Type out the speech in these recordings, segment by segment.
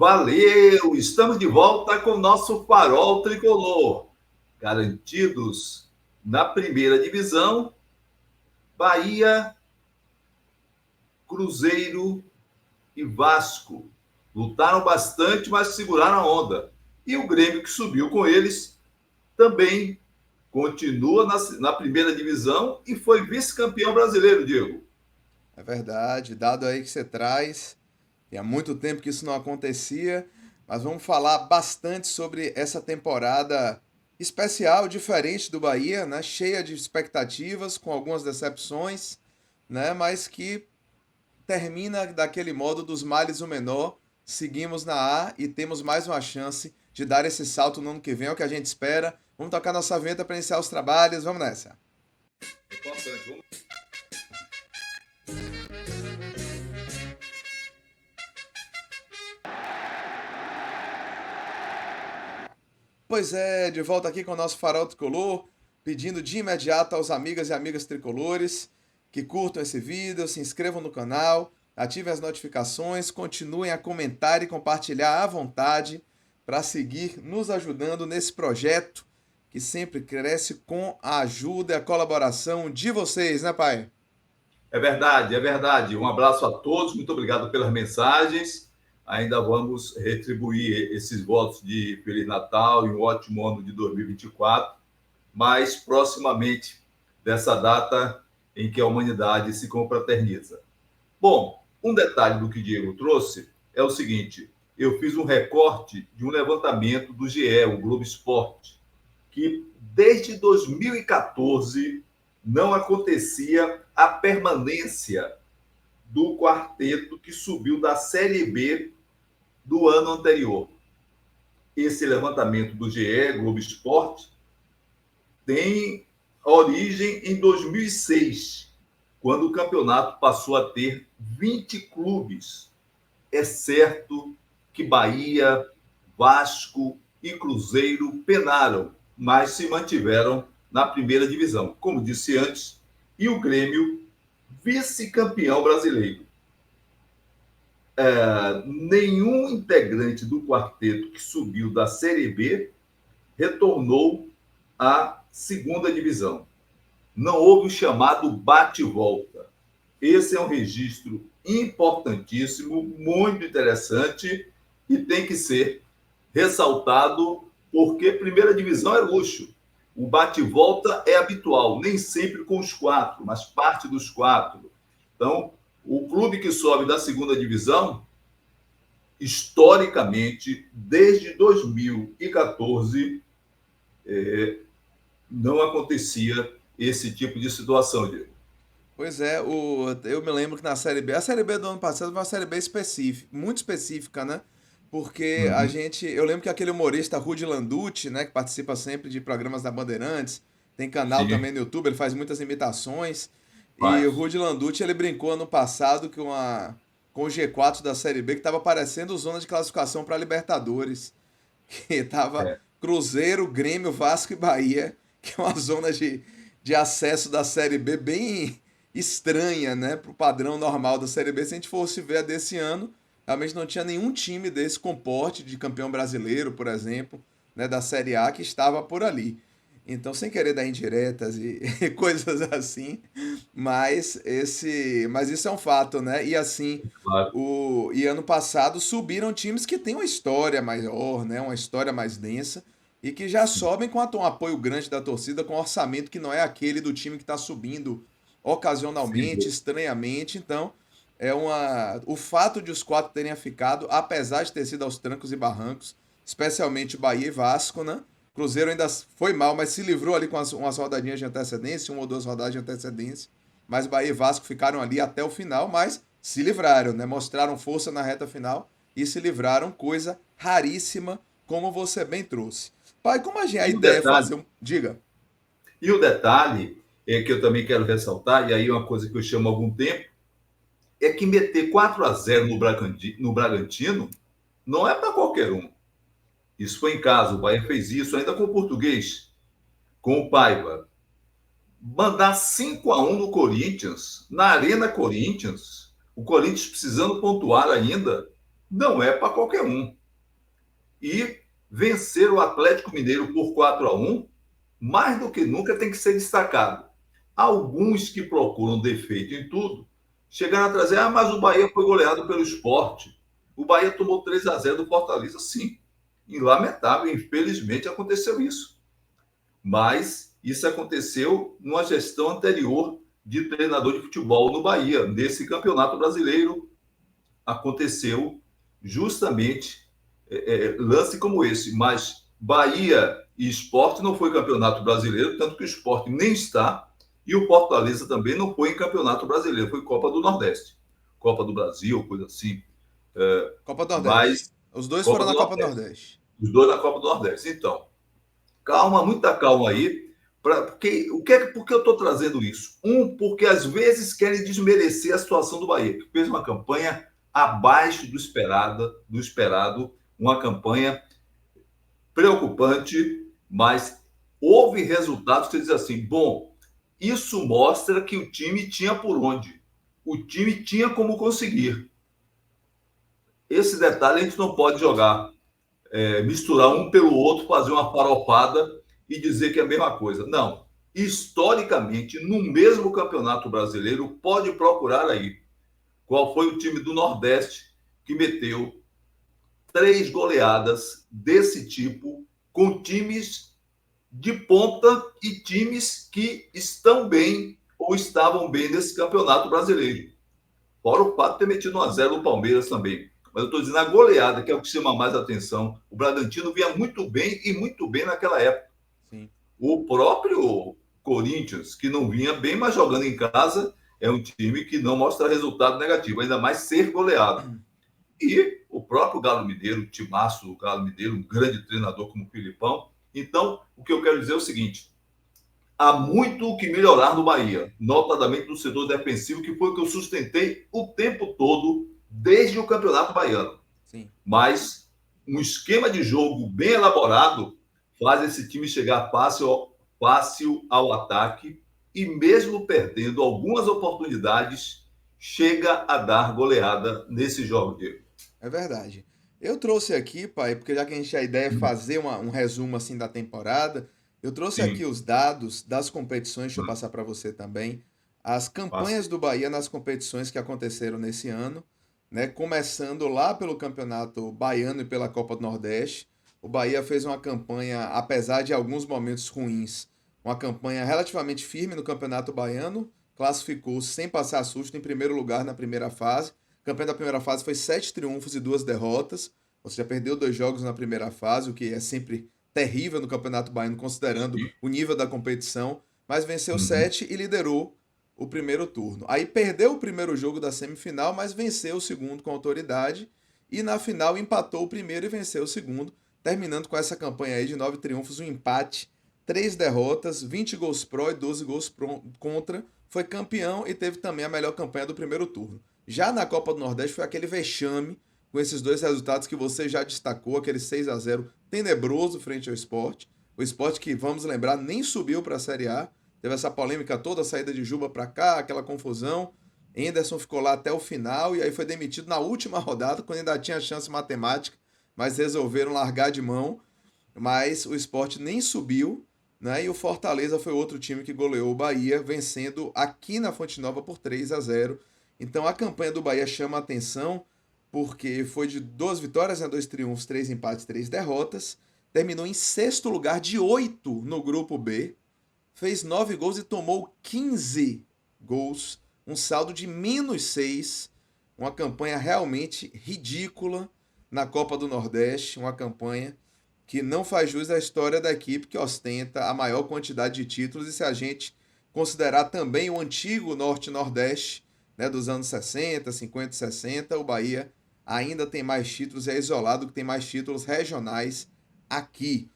Valeu! Estamos de volta com o nosso farol tricolor. Garantidos na primeira divisão, Bahia, Cruzeiro e Vasco. Lutaram bastante, mas seguraram a onda. E o Grêmio, que subiu com eles, também continua na primeira divisão e foi vice-campeão brasileiro, Diego. É verdade, dado aí que você traz, e há muito tempo que isso não acontecia, mas vamos falar bastante sobre essa temporada especial, diferente do Bahia, né? Cheia de expectativas, com algumas decepções, né? Mas que termina daquele modo dos males o menor. Seguimos na A e temos mais uma chance de dar esse salto no ano que vem, é o que a gente espera. Vamos tocar nossa vinheta para iniciar os trabalhos, vamos nessa. Importante. Vamos... Pois é, de volta aqui com o nosso Farol Tricolor, pedindo de imediato aos amigas e amigas tricolores que curtam esse vídeo, se inscrevam no canal, ativem as notificações, continuem a comentar e compartilhar à vontade para seguir nos ajudando nesse projeto que sempre cresce com a ajuda e a colaboração de vocês, né, pai? É verdade, é verdade. Um abraço a todos, muito obrigado pelas mensagens. Ainda vamos retribuir esses votos de Feliz Natal e um ótimo ano de 2024, mas proximamente dessa data em que a humanidade se confraterniza. Bom, um detalhe do que Diego trouxe é o seguinte: eu fiz um recorte de um levantamento do GE, o Globo Esporte, que desde 2014 não acontecia a permanência do quarteto que subiu da Série B do ano anterior. Esse levantamento do GE, Globo Esporte, tem origem em 2006, quando o campeonato passou a ter 20 clubes. É certo que Bahia, Vasco e Cruzeiro penaram, mas se mantiveram na primeira divisão, como disse antes, e o Grêmio, vice-campeão brasileiro. Nenhum integrante do quarteto que subiu da Série B retornou à segunda divisão. Não houve o chamado bate-volta. Esse é um registro importantíssimo, muito interessante e tem que ser ressaltado porque primeira divisão é luxo. O bate-volta é habitual, nem sempre com os quatro, mas parte dos quatro. Então, o clube que sobe da segunda divisão, historicamente, desde 2014, não acontecia esse tipo de situação, Diego. Pois é, eu me lembro que na Série B, a Série B do ano passado foi uma Série B específica, muito específica, né? Porque Uhum. eu lembro que aquele humorista Rudy Landucci, né, que participa sempre de programas da Bandeirantes, tem canal Sim, também no YouTube, ele faz muitas imitações, e o faz. Rudy Landucci, ele brincou ano passado com o G4 da Série B, que estava parecendo zona de classificação para Libertadores, que tava É. Cruzeiro, Grêmio, Vasco e Bahia, que é uma zona de acesso da Série B bem estranha, né, pro padrão normal da Série B. Se a gente fosse ver a desse ano, realmente não tinha nenhum time desse com porte de campeão brasileiro, por exemplo, né, da Série A que estava por ali. Então, sem querer dar indiretas e, e coisas assim, mas isso é um fato, né? E assim, Claro. e ano passado subiram times que têm uma história maior, né? Uma história mais densa e que já Sim, sobem com um apoio grande da torcida, com orçamento que não é aquele do time que está subindo sem ocasionalmente, dúvida. estranhamente. Então, o fato de os quatro terem ficado, apesar de ter sido aos trancos e barrancos, especialmente Bahia e Vasco, né? Cruzeiro ainda foi mal, mas se livrou ali com umas rodadinhas de antecedência, uma ou duas rodadas de antecedência. Mas Bahia e Vasco ficaram ali até o final, mas se livraram, né? Mostraram força na reta final e se livraram, coisa raríssima, como você bem trouxe. Pai, como a E o ideia é detalhe, fazer um. Diga. e o detalhe é que eu também quero ressaltar, e aí é uma coisa que eu chamo há algum tempo, é que meter 4-0 no Bragantino não é para qualquer um. Isso foi em casa, o Bahia fez isso ainda com o Português, com o Paiva. Mandar 5-1 no Corinthians, na Arena Corinthians, o Corinthians precisando pontuar ainda. não é para qualquer um. E vencer o Atlético Mineiro por 4-1, mais do que nunca, tem que ser destacado. Alguns que procuram defeito em tudo chegaram a trazer, mas o Bahia foi goleado pelo Sport. O Bahia tomou 3-0 do Fortaleza, sim. E lamentável, infelizmente aconteceu isso. Mas isso aconteceu numa gestão anterior de treinador de futebol no Bahia. Nesse campeonato brasileiro aconteceu justamente lance como esse. Mas Bahia e Sport não foi campeonato brasileiro, tanto que o Sport nem está, e o Fortaleza também não foi em campeonato brasileiro, foi Copa do Nordeste. Copa do Brasil, coisa assim. Copa do Nordeste. Mas Os dois Copa foram do na Copa do Nordeste. Nordeste. Os dois na Copa do Nordeste. Então, calma, muita calma aí. Porque eu estou trazendo isso? Porque às vezes querem desmerecer a situação do Bahia, que fez uma campanha abaixo do esperado, uma campanha preocupante, mas houve resultados que você diz assim, bom, isso mostra que o time tinha por onde, o time tinha como conseguir. Esse detalhe a gente não pode jogar, misturar um pelo outro, fazer uma farofada e dizer que é a mesma coisa. Não. Historicamente, no mesmo Campeonato Brasileiro, pode procurar aí qual foi o time do Nordeste que meteu 3 goleadas desse tipo com times de ponta e times que estão bem ou estavam bem nesse Campeonato Brasileiro. Fora o fato de ter metido 1-0 no Palmeiras também. Mas eu estou dizendo a goleada, que é o que chama mais atenção. O Bragantino vinha muito bem e muito bem naquela época. Sim. O próprio Corinthians, que não vinha bem, mas jogando em casa, é um time que não mostra resultado negativo, ainda mais ser goleado. E o próprio Galo Mineiro, o timaço do Galo Mineiro, um grande treinador como o Filipão. Então, o que eu quero dizer é o seguinte: há muito o que melhorar no Bahia, notadamente no setor defensivo, que foi o que eu sustentei o tempo todo, desde o Campeonato Baiano. Sim. Mas um esquema de jogo bem elaborado faz esse time chegar fácil ao ataque e, mesmo perdendo algumas oportunidades, chega a dar goleada nesse jogo, Diego. É verdade. Eu trouxe aqui, pai, porque já que a ideia é fazer um resumo assim da temporada, eu trouxe aqui Sim, os dados das competições, deixa eu passar para você também, as campanhas passe. do Bahia nas competições que aconteceram nesse ano, né? Começando lá pelo Campeonato Baiano e pela Copa do Nordeste. O Bahia fez uma campanha, apesar de alguns momentos ruins, uma campanha relativamente firme no Campeonato Baiano, classificou sem passar susto em primeiro lugar na primeira fase. A campanha da primeira fase foi 7 triunfos e 2 derrotas. Ou seja, perdeu 2 jogos na primeira fase, o que é sempre terrível no Campeonato Baiano, considerando o nível da competição. Mas venceu Uhum. 7 e liderou o primeiro turno. Aí perdeu o primeiro jogo da semifinal, mas venceu o segundo com autoridade. E na final empatou o primeiro e venceu o segundo, terminando com essa campanha aí de 9 triunfos, um empate, 3 derrotas, 20 gols pró e 12 gols contra. Foi campeão e teve também a melhor campanha do primeiro turno. Já na Copa do Nordeste foi aquele vexame com esses dois resultados que você já destacou, aquele 6-0 tenebroso frente ao Sport. O Sport que, vamos lembrar, nem subiu para a Série A. Teve essa polêmica toda, a saída de Juba para cá, aquela confusão. Henderson ficou lá até o final e aí foi demitido na última rodada, quando ainda tinha chance matemática, mas resolveram largar de mão. Mas o Sport nem subiu, né? E o Fortaleza foi outro time que goleou o Bahia, vencendo aqui na Fonte Nova por 3-0. Então a campanha do Bahia chama a atenção porque foi de 2 vitórias, né, 2 triunfos, 3 empates, 3 derrotas. Terminou em sexto lugar de 8 no grupo B. Fez 9 gols e tomou 15 gols. Um saldo de -6. Uma campanha realmente ridícula na Copa do Nordeste. Uma campanha que não faz jus à história da equipe que ostenta a maior quantidade de títulos. E se a gente considerar também o antigo Norte-Nordeste, né, dos anos 60, 50 e 60, o Bahia ainda tem mais títulos, é isolado que tem mais títulos regionais aqui.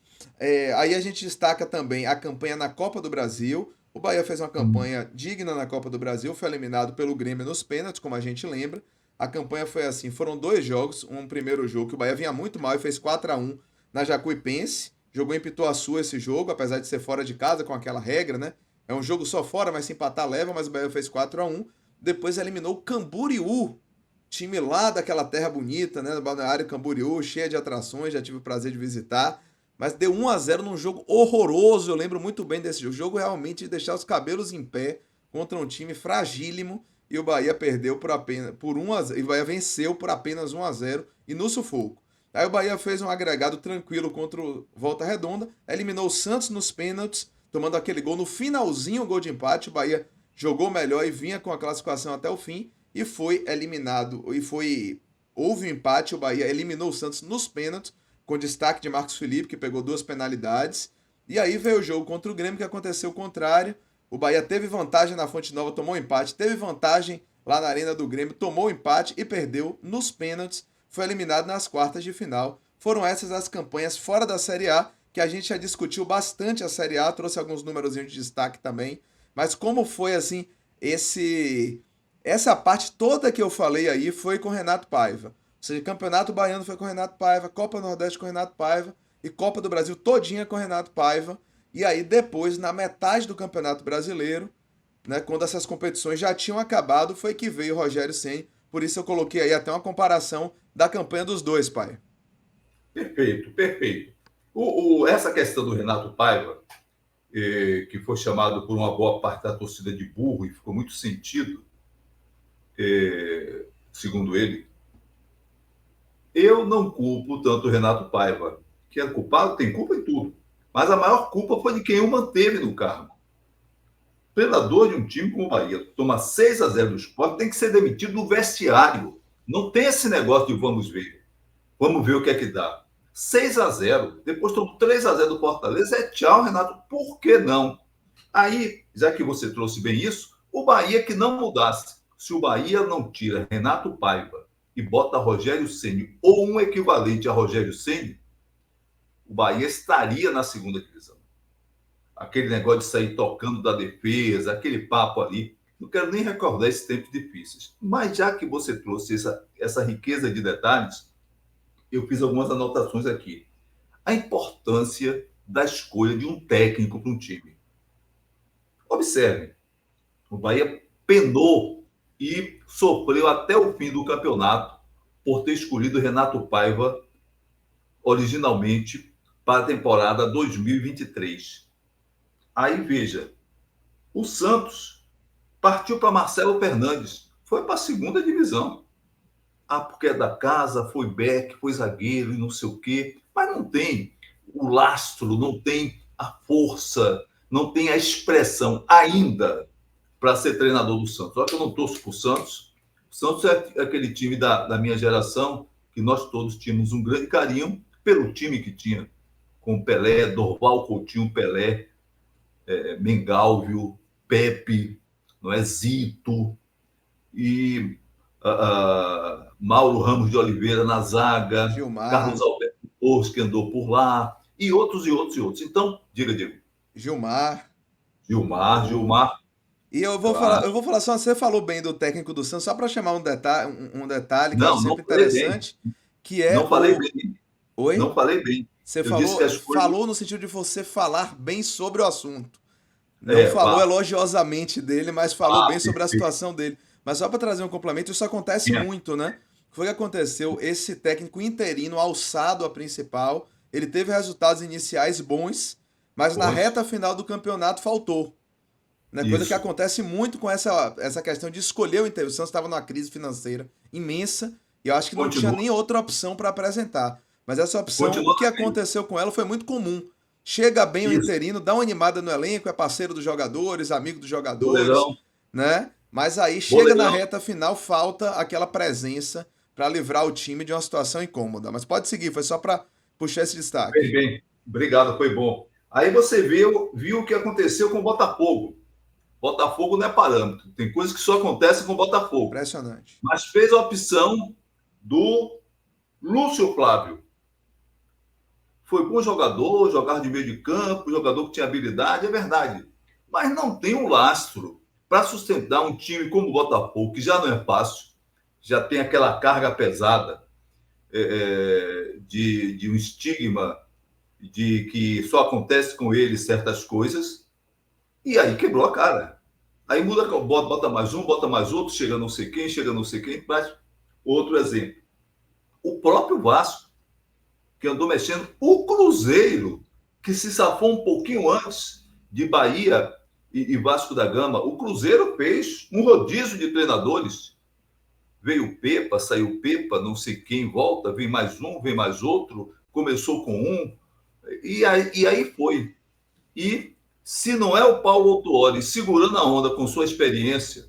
Aí a gente destaca também a campanha na Copa do Brasil. O Bahia fez uma campanha digna na Copa do Brasil, foi eliminado pelo Grêmio nos pênaltis, como a gente lembra. A campanha foi assim, foram 2 jogos, um primeiro jogo que o Bahia vinha muito mal e fez 4-1 na Jacuipense, jogou em Pituaçu esse jogo, apesar de ser fora de casa com aquela regra, né? É um jogo só fora, mas se empatar leva, mas o Bahia fez 4-1. Depois eliminou o Camboriú time lá daquela terra bonita, né, do Balneário Camboriú, cheia de atrações, já tive o prazer de visitar, mas deu 1-0 num jogo horroroso, eu lembro muito bem desse jogo, jogo realmente de deixar os cabelos em pé contra um time fragílimo, e o Bahia perdeu por apenas por 1-0, e o Bahia venceu por apenas 1-0 e no sufoco. Aí o Bahia fez um agregado tranquilo contra o Volta Redonda, eliminou o Santos nos pênaltis, tomando aquele gol no finalzinho, o gol de empate. O Bahia jogou melhor e vinha com a classificação até o fim e foi eliminado. Houve um empate, o Bahia eliminou o Santos nos pênaltis, com destaque de Marcos Felipe, que pegou 2 penalidades. E aí veio o jogo contra o Grêmio, que aconteceu o contrário. O Bahia teve vantagem na Fonte Nova, tomou empate, teve vantagem lá na Arena do Grêmio, tomou empate e perdeu nos pênaltis, foi eliminado nas quartas de final. Foram essas as campanhas fora da Série A, que a gente já discutiu bastante a Série A, trouxe alguns números de destaque também. Mas como foi assim, essa parte toda que eu falei aí foi com Renato Paiva. Ou seja, Campeonato Baiano foi com Renato Paiva, Copa Nordeste com Renato Paiva e Copa do Brasil todinha com Renato Paiva. E aí depois, na metade do Campeonato Brasileiro, né, quando essas competições já tinham acabado, foi que veio o Rogério Ceni. Por isso eu coloquei aí até uma comparação da campanha dos dois, pai. Perfeito, perfeito. Essa questão do Renato Paiva, que foi chamado por uma boa parte da torcida de burro e ficou muito sentido, segundo ele, eu não culpo tanto o Renato Paiva, que é culpado, tem culpa em tudo. Mas a maior culpa foi de quem o manteve no cargo. O treinador de um time como o Bahia toma 6-0 do Sport, tem que ser demitido do vestiário. Não tem esse negócio de vamos ver. Vamos ver o que é que dá. 6-0, depois tomou 3-0 do Fortaleza, tchau, Renato, por que não? Aí, já que você trouxe bem isso, o Bahia que não mudasse. Se o Bahia não tira Renato Paiva e bota Rogério Ceni ou um equivalente a Rogério Ceni, o Bahia estaria na segunda divisão. Aquele negócio de sair tocando da defesa, aquele papo ali, não quero nem recordar esses tempos difíceis. Mas já que você trouxe essa riqueza de detalhes, eu fiz algumas anotações aqui. A importância da escolha de um técnico para um time. Observe, o Bahia penou e sofreu até o fim do campeonato por ter escolhido Renato Paiva originalmente para a temporada 2023. Aí veja, o Santos partiu para Marcelo Fernandes, foi para a segunda divisão. Ah, porque é da casa, foi back, foi zagueiro e não sei o quê. Mas não tem o lastro, não tem a força, não tem a expressão ainda para ser treinador do Santos. Olha que eu não torço para o Santos. O Santos é aquele time da minha geração que nós todos tínhamos um grande carinho pelo time que tinha, com Pelé, Dorval Coutinho, Pelé, Mengalvio, Pepe, não é? Zito e Mauro Ramos de Oliveira na zaga, Gilmar. Carlos Alberto Torres, que andou por lá, e outros, e outros, e outros. Então, diga, Diego. Gilmar. Gilmar, O... Gilmar, E claro. eu vou falar só, você falou bem do técnico do Santos, só para chamar um detalhe que eu acho Não, sempre não falei bem. interessante, que é Não falei o. bem. Oi? Não falei bem. Você Eu disse que as coisas. falou no sentido de você falar bem sobre o assunto. Não falou Vá. elogiosamente dele, mas falou bem sobre a Perfeito. situação dele. Mas só para trazer um complemento, isso acontece muito, né? Foi o que aconteceu, esse técnico interino alçado a principal, ele teve resultados iniciais bons, mas na Bons. reta final do campeonato faltou. Né? Coisa que Isso. acontece muito com essa questão de escolher o interior. O Santos estava numa crise financeira imensa e eu acho que não tinha Continua. nem outra opção para apresentar. Mas essa opção, o Continua que na crise. aconteceu com ela foi muito comum. Chega bem o Isso. interino, dá uma animada no elenco, é parceiro dos jogadores, amigo dos jogadores, Boleirão. né? Mas aí chega na Boleirão. reta final, falta aquela presença para livrar o time de uma situação incômoda. Mas pode seguir, foi só para puxar esse destaque. Bem, bem. Obrigado, foi bom. Aí você viu o que aconteceu com o Botafogo. Botafogo não é parâmetro. Tem coisas que só acontecem com o Botafogo. Impressionante. Mas fez a opção do Lúcio Flávio. Foi bom jogador, jogava de meio de campo, jogador que tinha habilidade, é verdade. Mas não tem um lastro para sustentar um time como o Botafogo, que já não é fácil, já tem aquela carga pesada de um estigma de que só acontece com ele certas coisas, e aí quebrou a cara. Aí muda, bota mais um, bota mais outro, chega não sei quem, mas Outro exemplo, o próprio Vasco, que andou mexendo, o Cruzeiro, que se safou um pouquinho antes de Bahia e Vasco da Gama. O Cruzeiro fez um rodízio de treinadores. Veio o Pepa, saiu o Pepa, não sei quem volta, vem mais um, vem mais outro, começou com um, e aí foi. E se não é o Paulo Autuori segurando a onda com sua experiência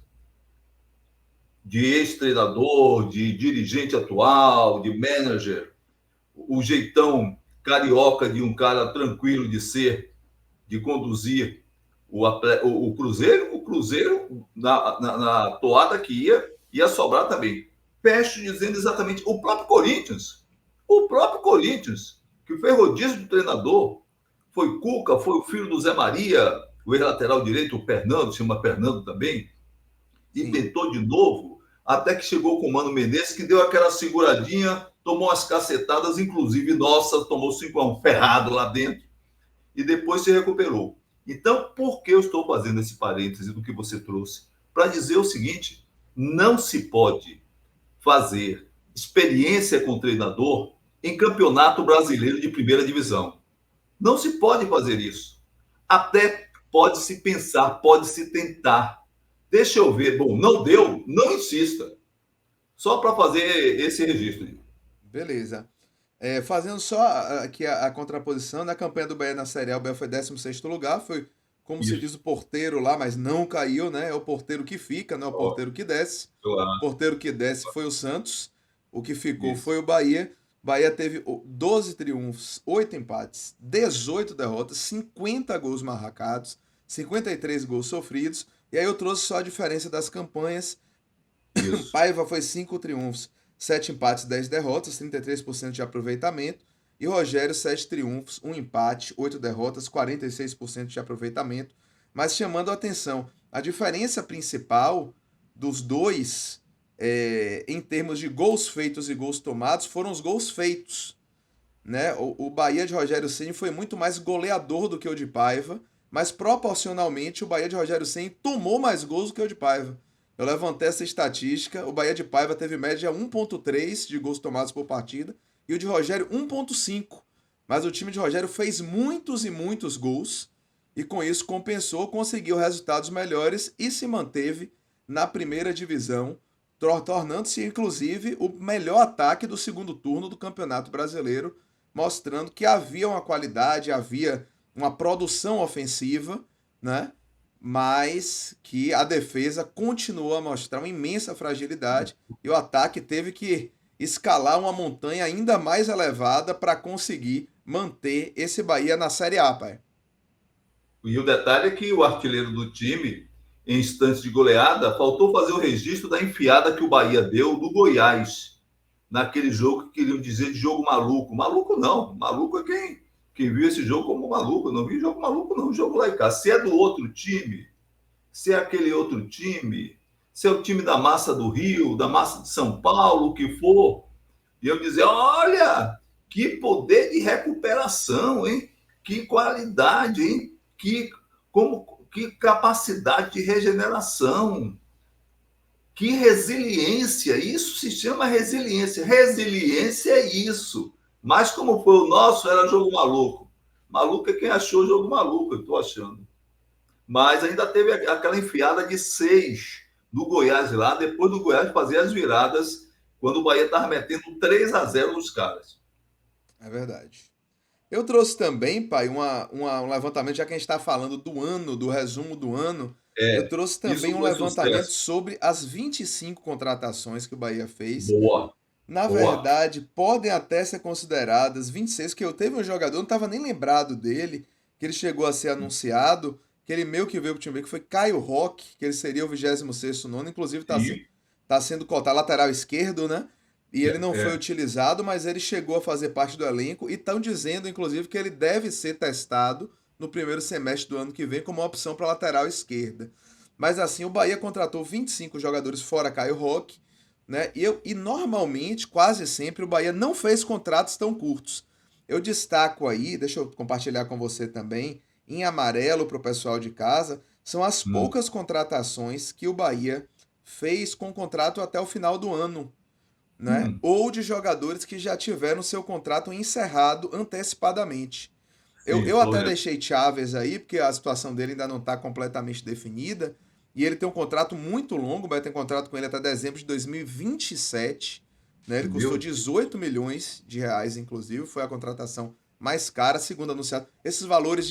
de ex-treinador, de dirigente atual, de manager, o jeitão carioca de um cara tranquilo de ser, de conduzir o Cruzeiro, na toada que ia sobrar também. Fecho dizendo exatamente o próprio Corinthians, que fez rodízio de treinador, foi Cuca, foi o filho do Zé Maria, o ex-lateral direito, o Fernando, chama Fernando também, e Sim. tentou de novo, até que chegou com o Mano Menezes, que deu aquela seguradinha, tomou umas cacetadas, inclusive nossa, tomou 5-1 ferrado lá dentro, e depois se recuperou. Então, por que eu estou fazendo esse parêntese do que você trouxe? Para dizer o seguinte: não se pode fazer experiência com treinador em campeonato brasileiro de primeira divisão. Não se pode fazer isso. Até pode-se pensar, pode-se tentar. Deixa eu ver. Bom, não deu, não insista. Só para fazer esse registro. Beleza. Fazendo só aqui a contraposição, na campanha do Bahia na Série A, o Bahia foi 16º lugar, foi, como se diz, Isso. o porteiro lá, mas não caiu, né? É o porteiro que fica, não é o Ó, porteiro que desce. O claro. porteiro que desce foi o Santos, o que ficou Isso. foi o Bahia. Bahia teve 12 triunfos, 8 empates, 18 derrotas, 50 gols marcados, 53 gols sofridos. E aí eu trouxe só a diferença das campanhas. Isso. Paiva foi 5 triunfos, 7 empates, 10 derrotas, 33% de aproveitamento. E Rogério, 7 triunfos, 1 empate, 8 derrotas, 46% de aproveitamento. Mas chamando a atenção, a diferença principal dos dois, em termos de gols feitos e gols tomados, foram os gols feitos. Né? O Bahia de Rogério Ceni foi muito mais goleador do que o de Paiva, mas proporcionalmente o Bahia de Rogério Ceni tomou mais gols do que o de Paiva. Eu levantei essa estatística, o Bahia de Paiva teve média 1,3 de gols tomados por partida e o de Rogério 1,5. Mas o time de Rogério fez muitos e muitos gols e com isso compensou, conseguiu resultados melhores e se manteve na primeira divisão, tornando-se inclusive o melhor ataque do segundo turno do Campeonato Brasileiro, mostrando que havia uma qualidade, havia uma produção ofensiva, né? Mas que a defesa continuou a mostrar uma imensa fragilidade e o ataque teve que escalar uma montanha ainda mais elevada para conseguir manter esse Bahia na Série A, pai. E o detalhe é que o artilheiro do time, em instantes de goleada, faltou fazer o registro da enfiada que o Bahia deu do Goiás, naquele jogo que queriam dizer de jogo maluco. Maluco não, maluco é quem viu esse jogo como maluco. Eu não vi jogo maluco, não, jogo lá em casa. Se é do outro time, se é aquele outro time, se é o time da massa do Rio, da massa de São Paulo, o que for, e eu dizer, olha, que poder de recuperação, hein? Que qualidade, hein? Que capacidade de regeneração, que resiliência. Isso se chama resiliência. Resiliência é isso. Mas como foi o nosso, era jogo maluco. Maluco é quem achou o jogo maluco, eu estou achando. Mas ainda teve aquela enfiada de 6 do Goiás lá, depois do Goiás fazer as viradas, quando o Bahia estava metendo 3-0 nos caras. É verdade. Eu trouxe também, pai, um levantamento, já que a gente está falando do ano, do resumo do ano, eu É, trouxe também isso um foi levantamento sucesso. sobre as 25 contratações que o Bahia fez. Boa, Na boa. verdade, podem até ser consideradas 26, que eu teve um jogador, não estava nem lembrado dele, que ele chegou a ser anunciado, que ele meio que veio pro time, que foi Caio Roque, que ele seria o 26º nono, inclusive Sim, tá sendo cotado lateral esquerdo, né? E ele não foi é. utilizado, mas ele chegou a fazer parte do elenco e estão dizendo, inclusive, que ele deve ser testado no primeiro semestre do ano que vem como uma opção para lateral esquerda. Mas assim, o Bahia contratou 25 jogadores fora Caio Roque, né? E normalmente, quase sempre, o Bahia não fez contratos tão curtos. Eu destaco aí, deixa eu compartilhar com você também, em amarelo para o pessoal de casa, são as Hum. poucas contratações que o Bahia fez com contrato até o final do ano. né? Ou de jogadores que já tiveram seu contrato encerrado antecipadamente. Eu, Sim, eu tô até vendo. deixei Chaves aí, porque a situação dele ainda não está completamente definida. E ele tem um contrato muito longo, vai ter um contrato com ele até dezembro de 2027. Né? Ele custou Meu Deus. 18 milhões de reais, inclusive. Foi a contratação mais cara, segundo anunciado. Esses valores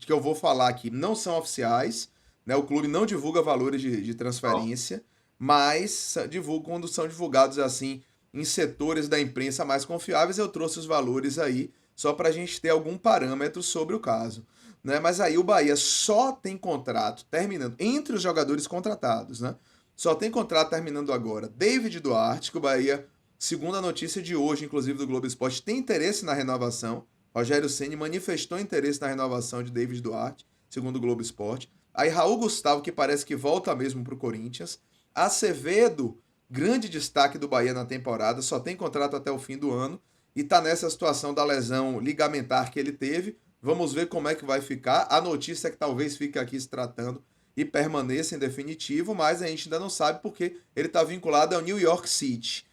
que eu vou falar aqui não são oficiais. Né? O clube não divulga valores de Não. transferência, mas divulga quando são divulgados assim em setores da imprensa mais confiáveis. Eu trouxe os valores aí só para a gente ter algum parâmetro sobre o caso. Né? Mas aí o Bahia só tem contrato terminando, entre os jogadores contratados, né? Só tem contrato terminando agora David Duarte, que o Bahia, segundo a notícia de hoje, inclusive do Globo Esporte, tem interesse na renovação. Rogério Ceni manifestou interesse na renovação de David Duarte, segundo o Globo Esporte. Aí Raul Gustavo, que parece que volta mesmo para o Corinthians. Acevedo, grande destaque do Bahia na temporada, só tem contrato até o fim do ano e tá nessa situação da lesão ligamentar que ele teve. Vamos ver como é que vai ficar. A notícia é que talvez fique aqui se tratando e permaneça em definitivo, mas a gente ainda não sabe porque ele está vinculado ao New York City.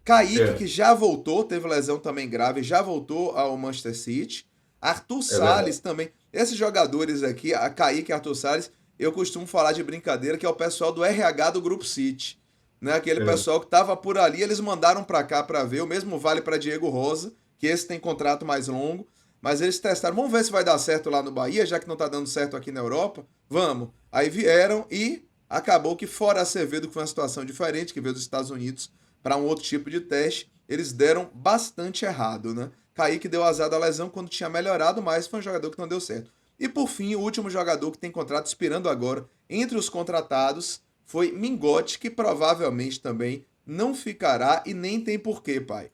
Kaique, que É, já voltou, teve lesão também grave, já voltou ao Manchester City. Arthur é verdade. Salles também. Esses jogadores aqui, a Kaique e Arthur Salles, eu costumo falar de brincadeira que é o pessoal do RH do Grupo City. Né? Aquele É. pessoal que estava por ali, eles mandaram para cá para ver. O mesmo vale para Diego Rosa, que esse tem contrato mais longo. Mas eles testaram, vamos ver se vai dar certo lá no Bahia, já que não está dando certo aqui na Europa. Vamos. Aí vieram e acabou que fora Acevedo, que foi uma situação diferente, que veio dos Estados Unidos, para um outro tipo de teste, eles deram bastante errado, né? Kaique deu azar da lesão quando tinha melhorado, mas foi um jogador que não deu certo. E por fim, o último jogador que tem contrato expirando agora entre os contratados foi Mingote, que provavelmente também não ficará e nem tem porquê, pai.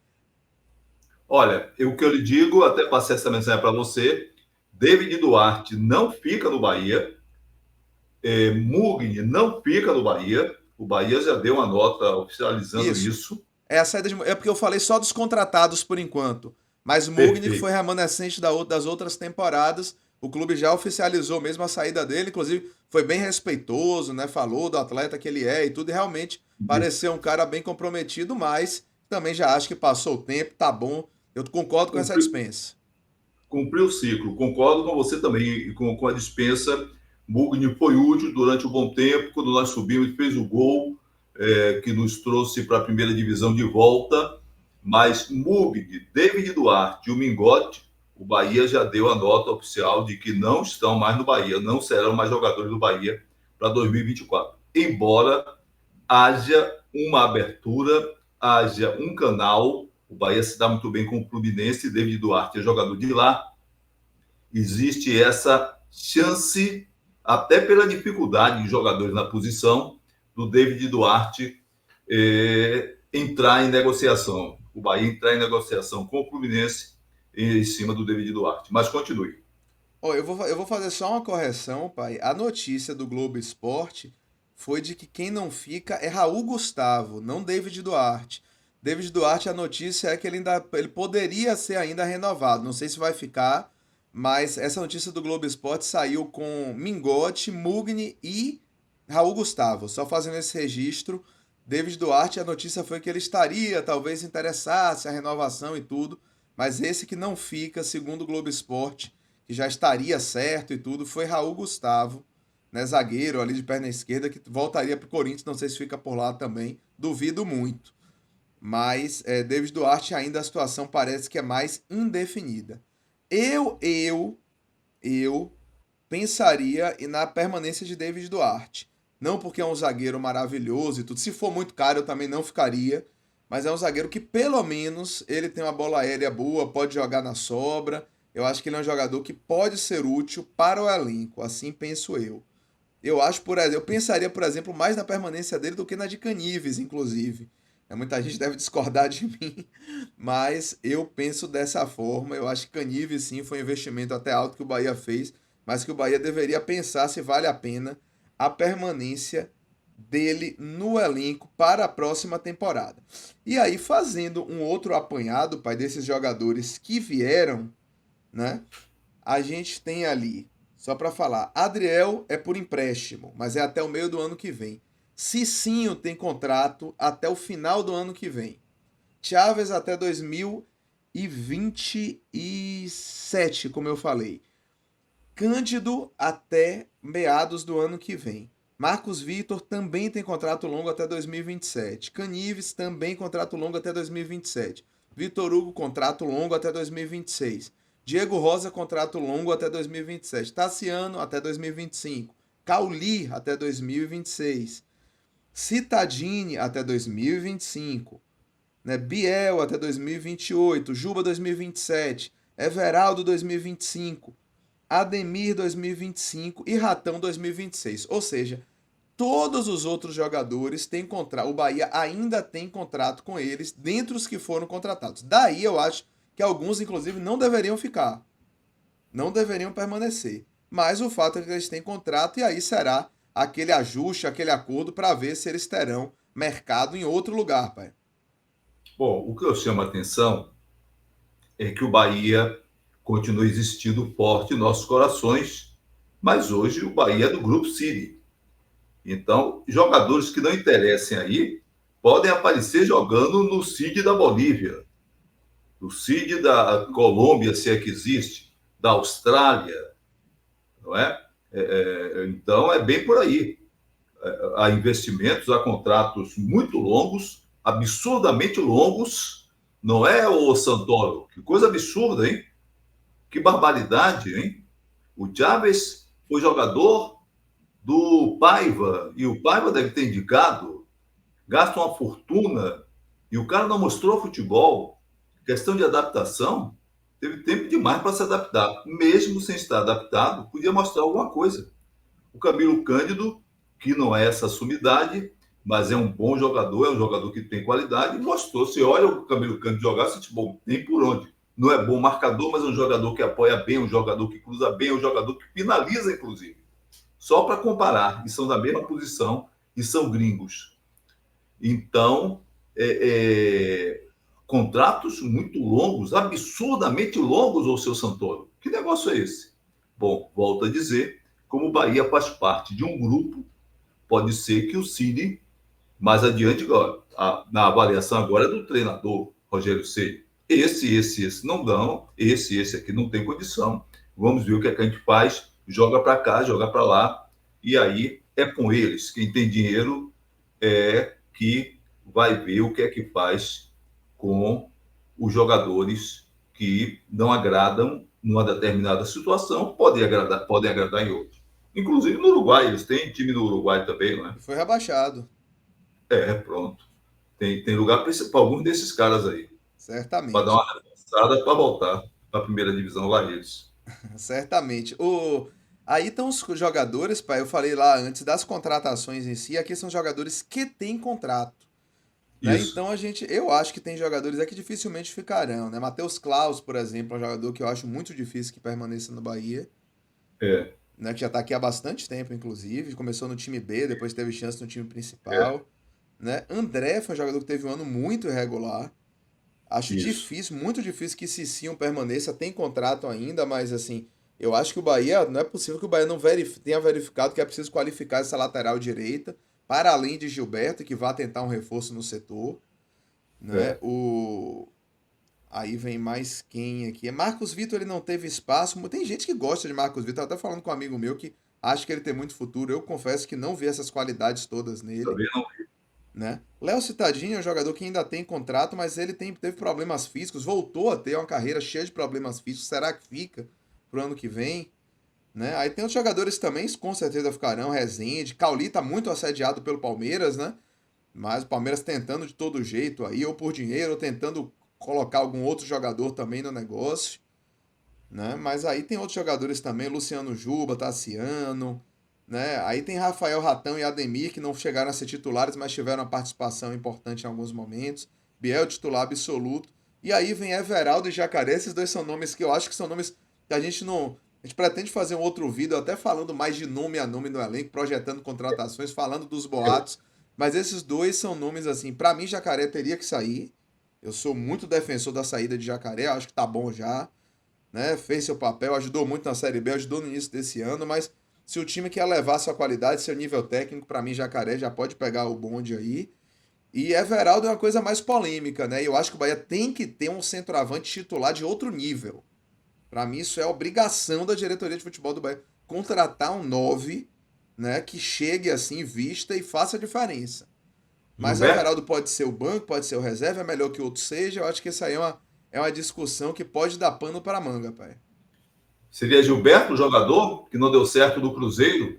Olha, o que eu lhe digo, até passei essa mensagem para você, David Duarte não fica no Bahia, Mugni não fica no Bahia, o Bahia já deu uma nota oficializando Isso. isso. É a saída de. É porque eu falei só dos contratados por enquanto. Mas Mugni, que Perfeito. foi remanescente das outras temporadas, o clube já oficializou mesmo a saída dele. Inclusive, foi bem respeitoso, né? Falou do atleta que ele é e tudo. E realmente pareceu um cara bem comprometido, mas também já acho que passou o tempo, tá bom. Eu concordo com essa Cumpriu, dispensa. cumpriu o ciclo. Concordo com você também, com a dispensa. Mugni foi útil durante um bom tempo, quando nós subimos, fez o gol, que nos trouxe para a primeira divisão de volta. Mas Mugni, David Duarte e o Mingote, o Bahia já deu a nota oficial de que não estão mais no Bahia, não serão mais jogadores do Bahia para 2024. Embora haja uma abertura, haja um canal, o Bahia se dá muito bem com o Fluminense, David Duarte é jogador de lá, existe essa chance, até pela dificuldade de jogadores na posição, do David Duarte entrar em negociação. O Bahia entrar em negociação com o Fluminense em cima do David Duarte. Mas continue. Ó, eu vou fazer só uma correção, pai. A notícia do Globo Esporte foi de que quem não fica é Raul Gustavo, não David Duarte. David Duarte, a notícia é que ele poderia ser ainda renovado. Não sei se vai ficar, mas essa notícia do Globo Esporte saiu com Mingote, Mugni e Raul Gustavo. Só fazendo esse registro. David Duarte, a notícia foi que ele estaria, talvez interessasse a renovação e tudo, mas esse que não fica, segundo o Globo Esporte, que já estaria certo e tudo, foi Raul Gustavo, né, zagueiro ali de perna esquerda, que voltaria para o Corinthians, não sei se fica por lá também, duvido muito. Mas David Duarte ainda a situação parece que é mais indefinida. Eu pensaria na permanência de David Duarte. Não porque é um zagueiro maravilhoso e tudo. Se for muito caro, eu também não ficaria. Mas é um zagueiro que, pelo menos, ele tem uma bola aérea boa, pode jogar na sobra. Eu acho que ele é um jogador que pode ser útil para o elenco. Assim penso eu. Eu pensaria, por exemplo, mais na permanência dele do que na de Canives, inclusive. Muita gente deve discordar de mim, mas eu penso dessa forma. Eu acho que Canives, sim, foi um investimento até alto que o Bahia fez, mas que o Bahia deveria pensar se vale a pena a permanência dele no elenco para a próxima temporada. E aí, fazendo um outro apanhado, pai, desses jogadores que vieram, né? A gente tem ali, só para falar, Adriel é por empréstimo, mas é até o meio do ano que vem. Cicinho tem contrato até o final do ano que vem. Chaves até 2027, como eu falei. Cândido até meados do ano que vem. Marcos Vitor também tem contrato longo até 2027. Canives também contrato longo até 2027. Vitor Hugo, contrato longo até 2026. Diego Rosa, contrato longo até 2027. Tassiano, até 2025. Cauli, até 2026. Citadini, até 2025. Né? Biel, até 2028. Juba, 2027. Everaldo, 2025. Ademir 2025 e Ratão 2026. Ou seja, todos os outros jogadores têm contrato. O Bahia ainda tem contrato com eles, dentre os que foram contratados. Daí eu acho que alguns, inclusive, não deveriam ficar. Não deveriam permanecer. Mas o fato é que eles têm contrato e aí será aquele ajuste, aquele acordo para ver se eles terão mercado em outro lugar, pai. Bom, o que eu chamo a atenção é que o Bahia continua existindo forte em nossos corações, mas hoje o Bahia é do Grupo City. Então, jogadores que não interessem aí podem aparecer jogando no CID da Bolívia, no CID da Colômbia, se é que existe, da Austrália, não é? Então, é bem por aí. Há investimentos, há contratos muito longos, absurdamente longos, não é, o Santoro? Que coisa absurda, hein? Que barbaridade, hein? O Chaves foi jogador do Paiva, e o Paiva deve ter indicado, gasta uma fortuna, e o cara não mostrou futebol. Questão de adaptação, teve tempo demais para se adaptar. Mesmo sem estar adaptado, podia mostrar alguma coisa. O Camilo Cândido, que não é essa sumidade, mas é um bom jogador, é um jogador que tem qualidade, mostrou. Se olha o Camilo Cândido jogar, você diz, bom, tem por onde. Não é bom marcador, mas é um jogador que apoia bem, um jogador que cruza bem, um jogador que finaliza, inclusive. Só para comparar, e são da mesma posição e são gringos. Então, contratos muito longos, absurdamente longos, ô seu Santoro. Que negócio é esse? Bom, volto a dizer, como o Bahia faz parte de um grupo, pode ser que o Cine, mais adiante, na avaliação agora é do treinador, Rogério Ceni. Esse não dão, esse aqui não tem condição. Vamos ver o que é que a gente faz, joga para cá, joga para lá, e aí é com eles. Quem tem dinheiro é que vai ver o que é que faz com os jogadores que não agradam numa determinada situação, podem agradar em outra. Inclusive no Uruguai, eles têm time no Uruguai também, não é? E foi rebaixado, Pronto. Tem lugar para alguns desses caras aí, para dar certamente. uma reforçada para voltar para a primeira divisão lá eles. Certamente. Aí estão os jogadores, pai. Eu falei lá antes das contratações em si. Aqui são jogadores que têm contrato. Né? Isso. Então eu acho que tem jogadores aqui que dificilmente ficarão. Né? Matheus Klaus, por exemplo, é um jogador que eu acho muito difícil que permaneça no Bahia. É, Né? Que já está aqui há bastante tempo, inclusive. Começou no time B, depois teve chance no time é, principal. Né? André foi um jogador que teve um ano muito irregular. Acho isso. difícil, muito difícil que Cicinho permaneça. Tem contrato ainda, mas assim, eu acho que o Bahia, não é possível que o Bahia não tenha verificado que é preciso qualificar essa lateral direita, para além de Gilberto, que vá tentar um reforço no setor, né? É. Aí vem mais quem aqui? Marcos Vitor, ele não teve espaço. Tem gente que gosta de Marcos Vitor, até falando com um amigo meu que acha que ele tem muito futuro. Eu confesso que não vi essas qualidades todas nele, Também não. né? Léo Cittadini é um jogador que ainda tem contrato, mas ele teve problemas físicos, voltou a ter uma carreira cheia de problemas físicos. Será que fica pro ano que vem? Né? Aí tem outros jogadores também, com certeza ficarão. Rezende, Cauli tá muito assediado pelo Palmeiras, né? Mas o Palmeiras tentando de todo jeito aí, ou por dinheiro, ou tentando colocar algum outro jogador também no negócio, né? Mas aí tem outros jogadores também, Luciano Juba, Tassiano, né? Aí tem Rafael Ratão e Ademir, que não chegaram a ser titulares, mas tiveram uma participação importante em alguns momentos. Biel, titular absoluto. E aí vem Everaldo e Jacaré, esses dois são nomes que eu acho que são nomes que a gente não... A gente pretende fazer um outro vídeo até falando mais de nome a nome no elenco, projetando contratações, falando dos boatos. Mas esses dois são nomes assim, pra mim Jacaré teria que sair. Eu sou muito defensor da saída de Jacaré, acho que tá bom já, né? Fez seu papel, ajudou muito na Série B, ajudou no início desse ano, mas se o time quer levar sua qualidade, seu nível técnico, para mim Jacaré já pode pegar o bonde aí. E Everaldo é uma coisa mais polêmica, né? Eu acho que o Bahia tem que ter um centroavante titular de outro nível. Para mim, isso é obrigação da diretoria de futebol do Bahia. Contratar um 9, né, que chegue assim, vista e faça a diferença. Mas o Gilberto? Everaldo pode ser o banco, pode ser o reserva, é melhor que o outro seja. Eu acho que isso aí é uma discussão que pode dar pano para manga, pai. Seria Gilberto o jogador que não deu certo do Cruzeiro?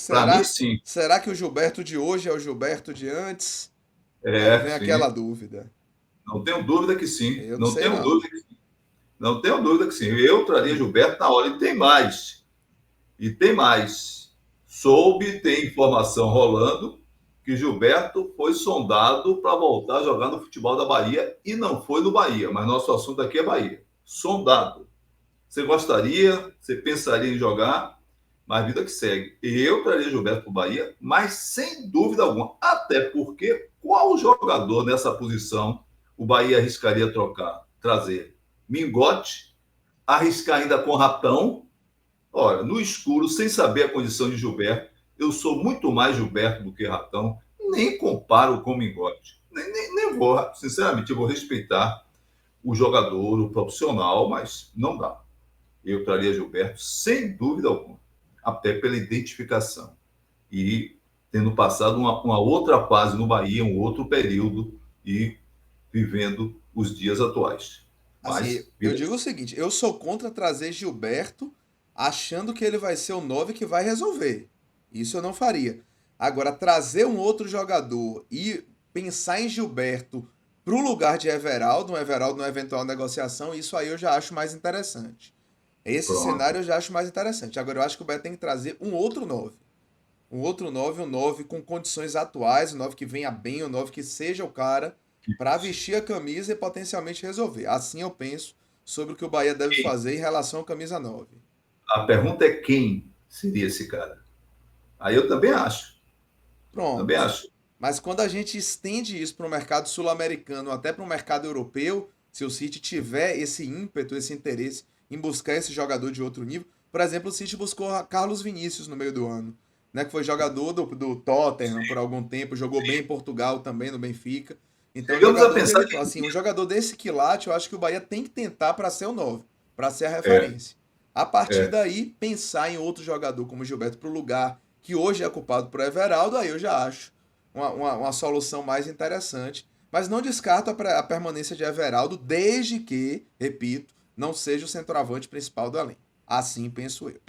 Para mim, Será? sim. Será que o Gilberto de hoje é o Gilberto de antes? Aí É, vem sim. aquela dúvida. Não tenho dúvida que sim. Eu não Não sei tenho não. dúvida que sim. Não tenho dúvida que sim. Eu traria Gilberto na hora. E tem mais. E tem mais. Soube, tem informação rolando, que Gilberto foi sondado para voltar a jogar no futebol da Bahia e não foi no Bahia, mas nosso assunto aqui é Bahia. Sondado. Você gostaria, você pensaria em jogar, mas vida que segue. Eu traria Gilberto para o Bahia, mas sem dúvida alguma. Até porque qual jogador nessa posição o Bahia arriscaria trocar? Trazer Mingote, arriscar ainda com Ratão. Olha, no escuro, sem saber a condição de Gilberto, eu sou muito mais Gilberto do que Ratão, nem comparo com Mingote. Nem vou, sinceramente, eu vou respeitar o jogador, o profissional, mas não dá. Eu traria Gilberto sem dúvida alguma, até pela identificação. E tendo passado uma outra fase no Bahia, um outro período, e vivendo os dias atuais. Assim, Mas, eu vida. digo o seguinte, eu sou contra trazer Gilberto achando que ele vai ser o 9 que vai resolver. Isso eu não faria. Agora, trazer um outro jogador e pensar em Gilberto pro lugar de Everaldo, um Everaldo numa eventual negociação, isso aí eu já acho mais interessante. Esse cenário Pronto. eu já acho mais interessante. Agora, eu acho que o Bahia tem que trazer um outro 9. Um outro 9, um 9 com condições atuais, um 9 que venha bem, um 9 que seja o cara para vestir a camisa e potencialmente resolver. Assim eu penso sobre o que o Bahia deve fazer em relação à camisa 9. A pergunta é quem seria esse cara? Aí eu também acho. Também Pronto. acho. Mas quando a gente estende isso para o mercado sul-americano, até para o mercado europeu, se o City tiver esse ímpeto, esse interesse em buscar esse jogador de outro nível, por exemplo, o City buscou Carlos Vinícius no meio do ano, né, que foi jogador do Tottenham por algum tempo, jogou bem em Portugal também, no Benfica. Então, Chegamos a jogador pensar dele, que assim, um jogador desse quilate, eu acho que o Bahia tem que tentar para ser o 9, para ser a é, referência. A partir é, daí, pensar em outro jogador como o Gilberto para o lugar que hoje é ocupado por Everaldo, aí eu já acho uma solução mais interessante. Mas não descarto a permanência de Everaldo, desde que, repito, não seja o centroavante principal do elenco. Assim penso eu.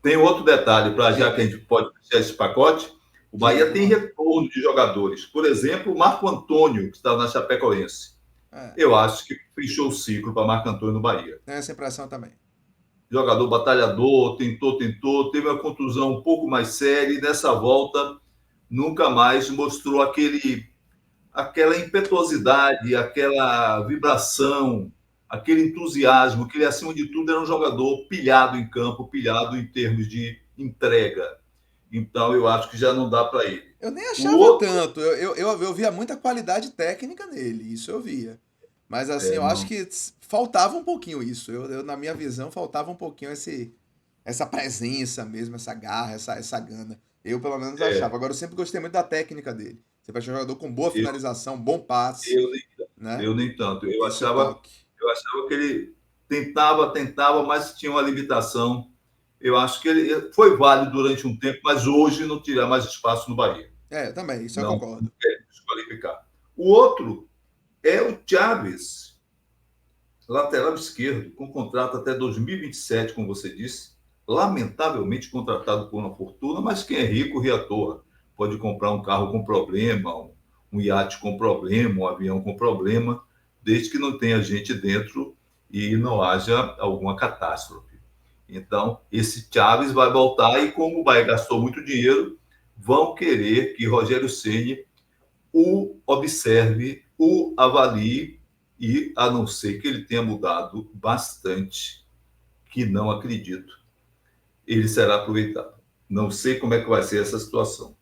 tem outro detalhe, para já que a Diga, gente pode fechar esse pacote. O diga, Bahia tem vamos lá. retorno de jogadores. Por exemplo, o Marco Antônio, que estava na Chapecoense. É, Eu acho que fechou o ciclo para Marco Antônio no Bahia. tenho essa impressão também. Jogador batalhador, tentou, teve uma contusão um pouco mais séria e nessa volta nunca mais mostrou aquela impetuosidade, aquela vibração, aquele entusiasmo, que ele, acima de tudo, era um jogador pilhado em campo, pilhado em termos de entrega. Então, eu acho que já não dá para ele. Eu nem O achava outro, tanto. Eu via muita qualidade técnica nele, isso eu via. Mas assim, eu acho não, que faltava um pouquinho isso. Na minha visão, faltava um pouquinho essa presença mesmo, essa garra, essa gana. Eu, pelo menos, achava. é, Agora, eu sempre gostei muito da técnica dele. Você vai ser um jogador com boa eu, finalização, bom passe, eu, né? eu nem tanto. Esse toque. Eu achava que ele tentava, mas tinha uma limitação. Eu acho que ele foi válido durante um tempo, mas hoje não tira mais espaço no Bahia. É, também, isso eu Não concordo. quer desqualificar. O outro é o Chaves, lateral esquerdo, com contrato até 2027, como você disse. Lamentavelmente contratado por uma fortuna, mas quem é rico ri à toa. Pode comprar um carro com problema, um iate com problema, um avião com problema, desde que não tenha gente dentro e não haja alguma catástrofe. Então, esse Chaves vai voltar e, como o Bahia gastou muito dinheiro, vão querer que Rogério Ceni o observe, o avalie e, a não ser que ele tenha mudado bastante, que não acredito, ele será aproveitado. Não sei como é que vai ser essa situação.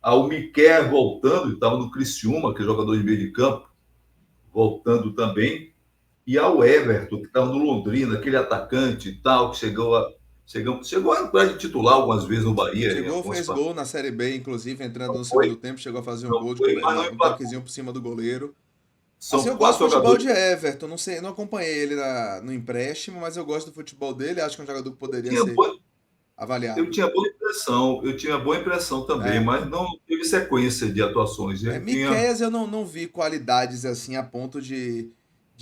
Ao Miquel voltando, estava no Criciúma, que é jogador de meio de campo, voltando também, e ao Everton, que estava no Londrina, aquele atacante e tal, que chegou a Chegou a entrar de titular algumas vezes no Bahia, em Chegou, algumas fez partidas. gol na Série B, inclusive, entrando Não no foi, segundo tempo, chegou a fazer um não gol de foi, mas não um empatou. toquezinho por cima do goleiro. Assim, São eu gosto quatro do futebol jogadores de Everton, não sei, não acompanhei ele no empréstimo, mas eu gosto do futebol dele, acho que é um jogador que que poderia tinha ser boa, eu avaliado. tinha boa impressão, eu tinha boa impressão também, É, mas não teve sequência de atuações. Ele tinha Miqueias eu não vi qualidades assim a ponto de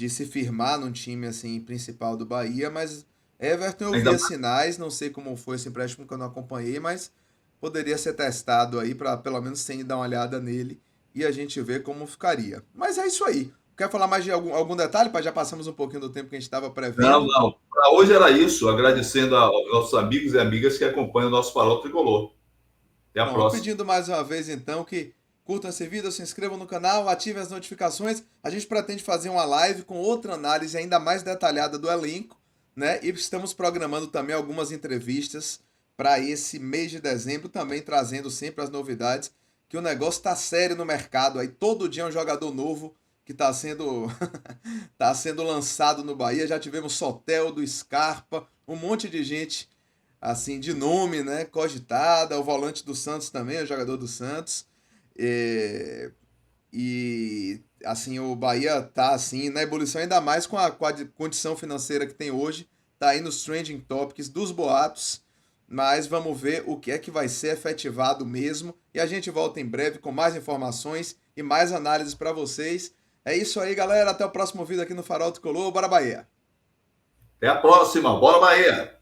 se firmar num time assim principal do Bahia, mas Everton eu ainda via mais, sinais, não sei como foi esse empréstimo que eu não acompanhei, mas poderia ser testado aí para pelo menos sem dar uma olhada nele e a gente ver como ficaria. Mas é isso aí. Quer falar mais de algum detalhe? Já passamos um pouquinho do tempo que a gente estava não, prevendo. não. Para hoje era isso, agradecendo aos nossos amigos e amigas que acompanham o nosso Farol Tricolor. Até a Pronto, próxima. pedindo mais uma vez então que curtam esse vídeo, se inscrevam no canal, ativem as notificações. A gente pretende fazer uma live com outra análise ainda mais detalhada do elenco, né? E estamos programando também algumas entrevistas para esse mês de dezembro, também trazendo sempre as novidades, que o negócio tá sério no mercado. Aí todo dia é um jogador novo que está sendo tá sendo lançado no Bahia. Já tivemos Soteldo, Scarpa, um monte de gente assim, de nome, né? Cogitada, o volante do Santos também, o jogador do Santos. É, e assim, o Bahia tá assim, na ebulição, ainda mais com a condição financeira que tem hoje. Tá aí nos trending topics dos boatos. Mas vamos ver o que é que vai ser efetivado mesmo. E a gente volta em breve com mais informações e mais análises para vocês. É isso aí, galera. Até o próximo vídeo aqui no Farol Tricolor. Bora Bahia! Até a próxima. Bora, Bahia!